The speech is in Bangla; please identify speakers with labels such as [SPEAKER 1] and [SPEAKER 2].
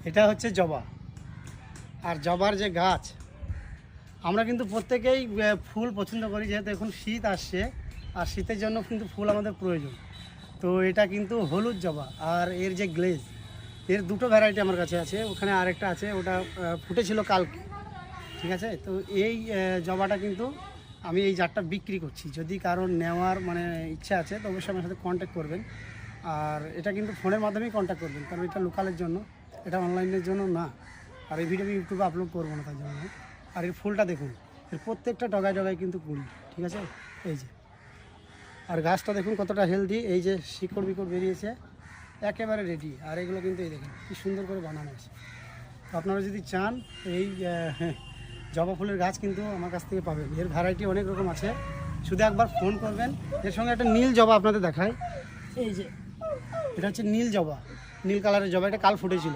[SPEAKER 1] এটা হচ্ছে জবা। আর জবার যে গাছ, আমরা কিন্তু প্রত্যেকেই ফুল পছন্দ করি, যেহেতু এখন শীত আসছে আর শীতের জন্য কিন্তু ফুল আমাদের প্রয়োজন। তো এটা কিন্তু হলুদ জবা। আর এর যে গ্লেজ, এর দুটো ভ্যারাইটি আমার কাছে আছে, ওখানে আরেকটা আছে, ওটা ফুটেছিল কালকে। ঠিক আছে, তো এই জবাটা কিন্তু আমি এই জারটা বিক্রি করছি। যদি কারোর নেওয়ার মানে ইচ্ছা আছে তো অবশ্যই আমার সাথে কন্ট্যাক্ট করবেন। আর এটা কিন্তু ফোনের মাধ্যমেই কন্ট্যাক্ট করবেন, কারণ এটা লোকালের জন্য, এটা অনলাইনের জন্য না। আর এই ভিডিও আমি ইউটিউবে আপলোড করবো না তার জন্য। আর এর ফুলটা দেখুন, এর প্রত্যেকটা ডগায় ডগায় কিন্তু কুড়ি। ঠিক আছে, এই যে। আর গাছটা দেখুন কতটা হেলদি, এই যে শিকড় বিকড় বেরিয়েছে, একেবারে রেডি। আর এগুলো কিন্তু এই দেখুন কী সুন্দর করে বানানো আছে। তো আপনারা যদি চান এই জবা ফুলের গাছ কিন্তু আমার কাছ থেকে পাবেন। এর ভ্যারাইটি অনেক রকম আছে, শুধু একবার ফোন করবেন। এর সঙ্গে একটা নীল জবা আপনাদের দেখায়, এই যে এটা হচ্ছে নীল জবা, নীল কালারের জবা, এটা কাল ফুটেছিল।